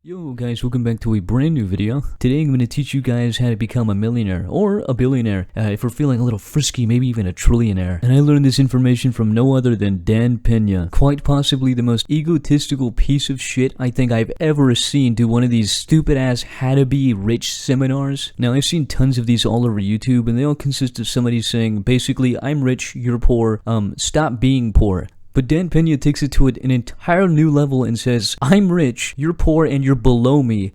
Yo guys, welcome back to a brand new video. Today I'm going to teach you guys how to become a millionaire or a billionaire. If we're feeling a little frisky, maybe even a trillionaire. And I learned this information from no other than Dan Pena. Quite possibly the most egotistical piece of shit I think I've ever seen do one of these stupid ass how to be rich seminars. Now I've seen tons of these all over YouTube and they all consist of somebody saying basically, I'm rich, you're poor, stop being poor. But Dan Pena takes it to an entire new level and says, I'm rich, you're poor, and you're below me.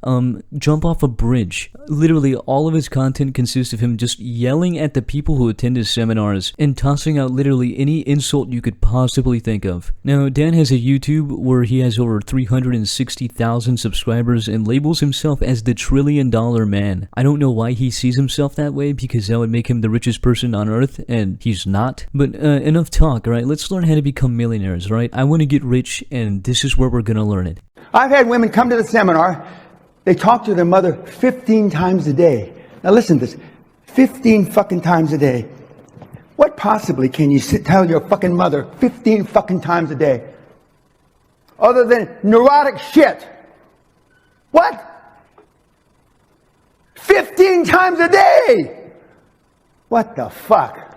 Jump off a bridge. Literally, all of his content consists of him just yelling at the people who attend his seminars and tossing out literally any insult you could possibly think of. Now, Dan has a YouTube where he has over 360,000 subscribers and labels himself as the $1 trillion man. I don't know why he sees himself that way because that would make him the richest person on earth, and he's not. But enough talk, alright? Let's learn how to become millionaires, right? I want to get rich, and this is where we're gonna learn it. I've had women come to the seminar, they talk to their mother 15 times a day. Now listen to this, 15 fucking times a day. What possibly can you tell your fucking mother 15 fucking times a day? Other than neurotic shit. What? 15 times a day! What the fuck?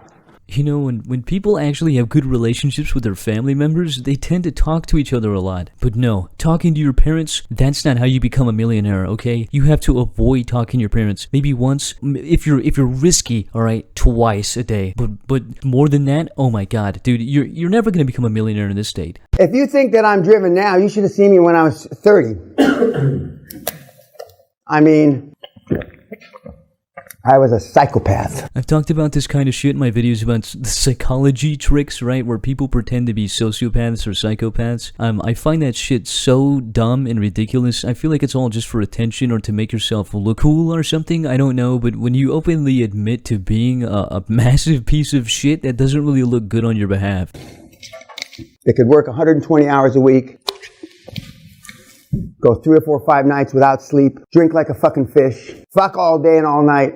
You know, when people actually have good relationships with their family members, they tend to talk to each other a lot. But no, talking to your parents, that's not how you become a millionaire, okay? You have to avoid talking to your parents. Maybe once, if you're risky, alright, twice a day. But more than that, oh my god, dude, you're never gonna become a millionaire in this state. If you think that I'm driven now, you should have seen me when I was 30. I mean, I was a psychopath. I've talked about this kind of shit in my videos about the psychology tricks, right? Where people pretend to be sociopaths or psychopaths. I find that shit so dumb and ridiculous. I feel like it's all just for attention or to make yourself look cool or something. I don't know, but when you openly admit to being a massive piece of shit, that doesn't really look good on your behalf. They could work 120 hours a week, go 3 or 4 or 5 nights without sleep, drink like a fucking fish, fuck all day and all night.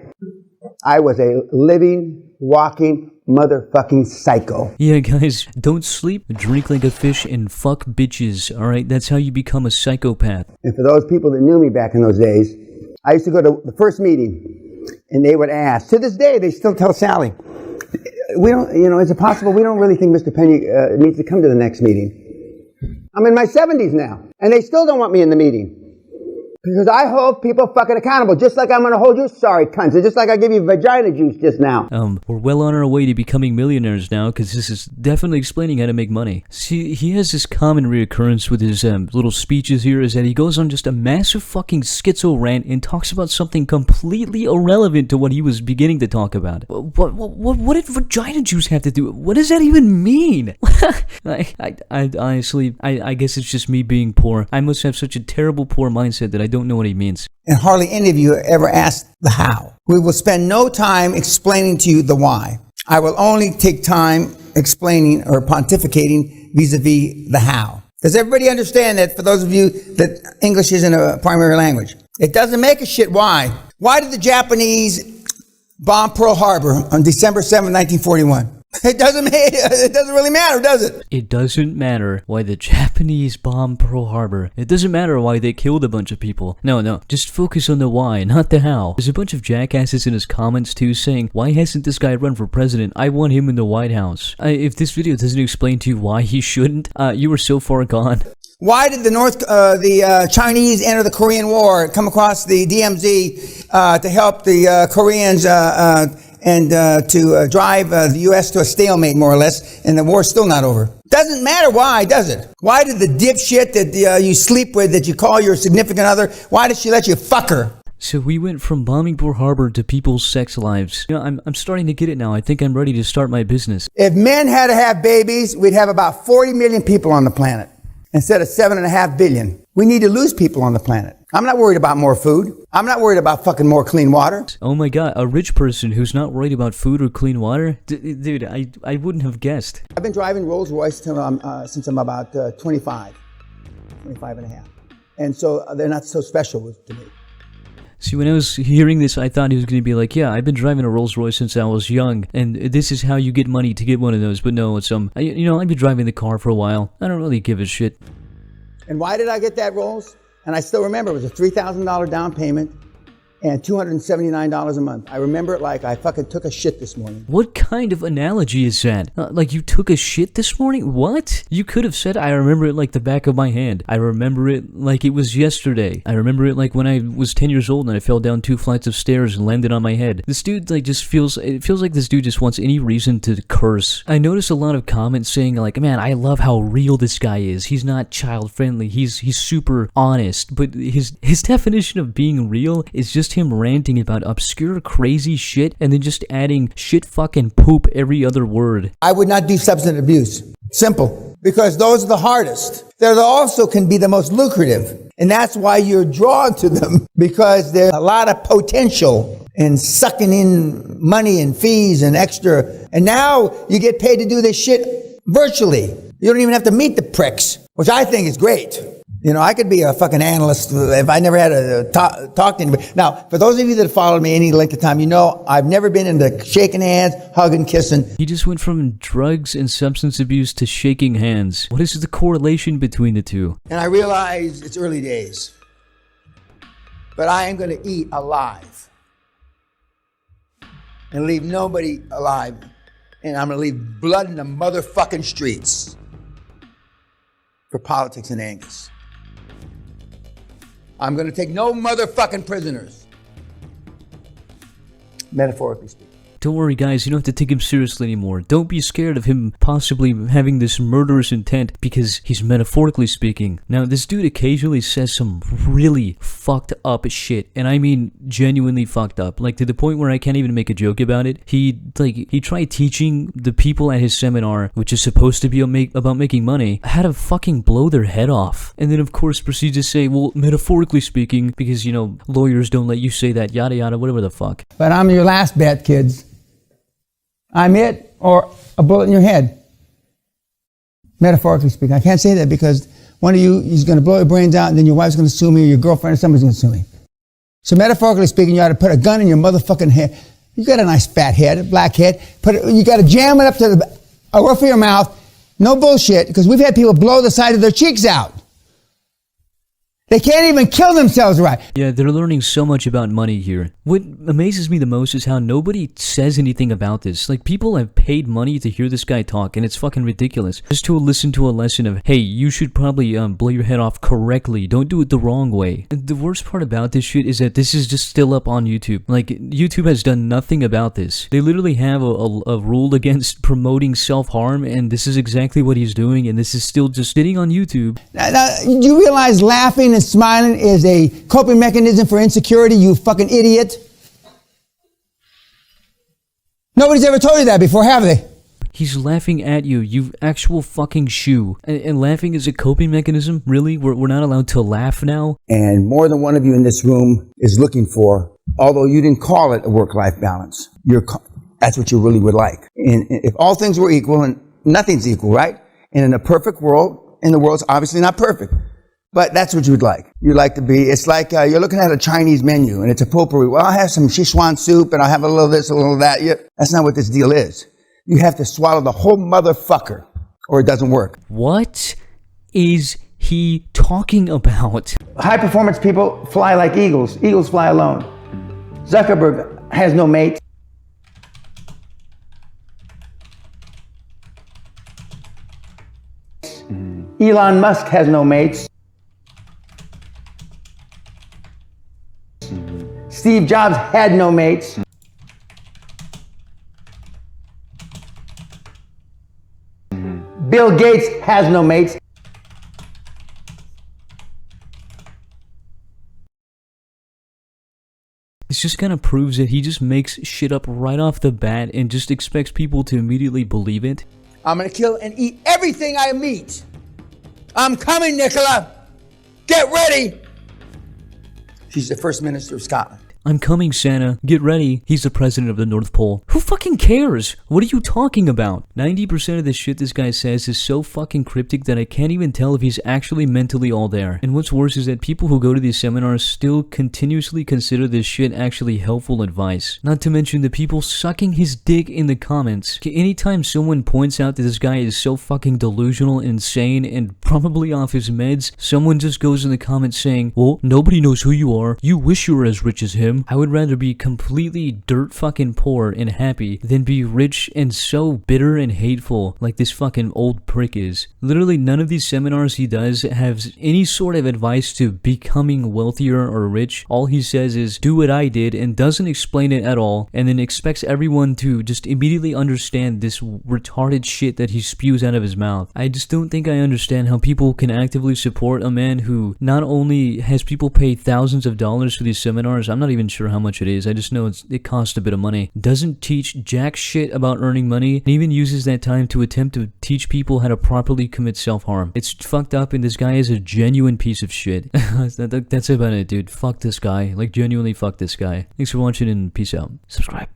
I was a living, walking, motherfucking psycho. Yeah, guys, don't sleep, drink like a fish, and fuck bitches, alright? That's how you become a psychopath. And for those people that knew me back in those days, I used to go to the first meeting, and they would ask, to this day, they still tell Sally, we don't, is it possible? We don't really think Mr. Penny needs to come to the next meeting. I'm in my 70s now, and they still don't want me in the meeting. Because I hold people fucking accountable, just like I'm going to hold you sorry cunts, just like I gave you vagina juice just now. We're well on our way to becoming millionaires now, because this is definitely explaining how to make money. See, he has this common reoccurrence with his little speeches here, is that he goes on just a massive fucking schizo rant and talks about something completely irrelevant to what he was beginning to talk about. What did vagina juice have to do? What does that even mean? I honestly, I guess it's just me being poor. I must have such a terrible poor mindset that I don't know what he means. And hardly any of you ever asked the how. We will spend no time explaining to you the why. I will only take time explaining or pontificating vis-a-vis the how. Does everybody understand that for those of you that English isn't a primary language? It doesn't make a shit why. Why did the Japanese bomb Pearl Harbor on December 7, 1941? It doesn't really matter, does it? It doesn't matter why the Japanese bombed Pearl Harbor. It doesn't matter why they killed a bunch of people. No, just focus on the why, not the how. There's a bunch of jackasses in his comments too saying, why hasn't this guy run for president? I want him in the White House. If this video doesn't explain to you why he shouldn't, you were so far gone. Why did the Chinese enter the Korean War, come across the DMZ to help the Koreans and to drive the U.S. to a stalemate, more or less, and the war's still not over? Doesn't matter why, does it? Why did the dipshit that you sleep with, that you call your significant other, why did she let you fuck her? So we went from bombing Pearl Harbor to people's sex lives. You know, I'm starting to get it now. I think I'm ready to start my business. If men had to have babies, we'd have about 40 million people on the planet instead of 7.5 billion. We need to lose people on the planet. I'm not worried about more food. I'm not worried about fucking more clean water. Oh my god, a rich person who's not worried about food or clean water? Dude, I wouldn't have guessed. I've been driving Rolls Royce since I'm about 25 and a half. And so they're not so special to me. See, when I was hearing this, I thought he was going to be like, yeah, I've been driving a Rolls Royce since I was young, and this is how you get money to get one of those. But no, it's, I've been driving the car for a while. I don't really give a shit. And why did I get that Rolls? And I still remember it was a $3,000 down payment and $279 a month. I remember it like I fucking took a shit this morning. What kind of analogy is that? Like you took a shit this morning? What? You could have said, I remember it like the back of my hand. I remember it like it was yesterday. I remember it like when I was 10 years old and I fell down 2 flights of stairs and landed on my head. This dude like just feels like this dude just wants any reason to curse. I noticed a lot of comments saying like, man, I love how real this guy is. He's not child friendly. He's super honest. But his definition of being real is just him ranting about obscure crazy shit and then just adding shit fucking poop every other word. I would not do substance abuse. Simple. Because those are the hardest. They also can be the most lucrative. And that's why you're drawn to them. Because there's a lot of potential in sucking in money and fees and extra. And now you get paid to do this shit virtually. You don't even have to meet the pricks, which I think is great. You know, I could be a fucking analyst if I never had to talk to anybody. Now, for those of you that have followed me any length of time, you know I've never been into shaking hands, hugging, kissing. He just went from drugs and substance abuse to shaking hands. What is the correlation between the two? And I realize it's early days. But I am going to eat alive. And leave nobody alive. And I'm going to leave blood in the motherfucking streets. For politics and Angus. I'm going to take no motherfucking prisoners. Metaphorically speaking. Don't worry guys, you don't have to take him seriously anymore. Don't be scared of him possibly having this murderous intent because he's metaphorically speaking. Now this dude occasionally says some really fucked up shit, and I mean genuinely fucked up, like to the point where I can't even make a joke about it. He tried teaching the people at his seminar, which is supposed to be about making money, how to fucking blow their head off. And then of course proceeds to say, well, metaphorically speaking, because you know, lawyers don't let you say that, yada yada, whatever the fuck. But I'm your last bet, kids. I'm it or a bullet in your head. Metaphorically speaking. I can't say that because one of you is going to blow your brains out and then your wife's going to sue me or your girlfriend or somebody's going to sue me. So metaphorically speaking, you ought to put a gun in your motherfucking head. You got a nice fat head, a black head. You got to jam it up to the roof of your mouth. No bullshit, because we've had people blow the side of their cheeks out. They can't even kill themselves right. Yeah, they're learning so much about money here. What amazes me the most is how nobody says anything about this. Like, people have paid money to hear this guy talk, and it's fucking ridiculous. Just to listen to a lesson of, hey, you should probably blow your head off correctly. Don't do it the wrong way. And the worst part about this shit is that this is just still up on YouTube. Like, YouTube has done nothing about this. They literally have a rule against promoting self-harm, and this is exactly what he's doing, and this is still just sitting on YouTube. Now, you realize laughing and smiling is a coping mechanism for insecurity, you fucking idiot? Nobody's ever told you that before, have they? He's laughing at you, you actual fucking shoe. And laughing is a coping mechanism? Really? We're not allowed to laugh now? And more than one of you in this room is looking for, although you didn't call it a work-life balance, that's what you really would like. And if all things were equal, and nothing's equal, right? And in a perfect world, and the world's obviously not perfect, but that's what you'd like. You'd like to be, it's like you're looking at a Chinese menu and it's a potpourri. Well, I'll have some Sichuan soup and I'll have a little this, a little that. That's not what this deal is. You have to swallow the whole motherfucker or it doesn't work. What is he talking about? High performance people fly like eagles. Eagles fly alone. Zuckerberg has no mate. Elon Musk has no mates. Steve Jobs had no mates. Bill Gates has no mates. This just kind of proves that he just makes shit up right off the bat and just expects people to immediately believe it. I'm gonna kill and eat everything I meet. I'm coming, Nicola. Get ready. She's the First Minister of Scotland. I'm coming, Santa. Get ready. He's the president of the North Pole. Who fucking cares? What are you talking about? 90% of the shit this guy says is so fucking cryptic that I can't even tell if he's actually mentally all there. And what's worse is that people who go to these seminars still continuously consider this shit actually helpful advice. Not to mention the people sucking his dick in the comments. Anytime someone points out that this guy is so fucking delusional, insane, and probably off his meds, someone just goes in the comments saying, well, nobody knows who you are. You wish you were as rich as him. I would rather be completely dirt fucking poor and happy than be rich and so bitter and hateful like this fucking old prick is. Literally none of these seminars he does have any sort of advice to becoming wealthier or rich. All he says is do what I did and doesn't explain it at all, and then expects everyone to just immediately understand this retarded shit that he spews out of his mouth. I just don't think I understand how people can actively support a man who not only has people pay thousands of dollars for these seminars, I'm not even sure how much it is, I just know it costs a bit of money, doesn't teach jack shit about earning money, and even uses that time to attempt to teach people how to properly commit self-harm. It's fucked up, and this guy is a genuine piece of shit. That's about it, dude. Fuck this guy. Like, genuinely fuck this guy. Thanks for watching, and peace out. Subscribe.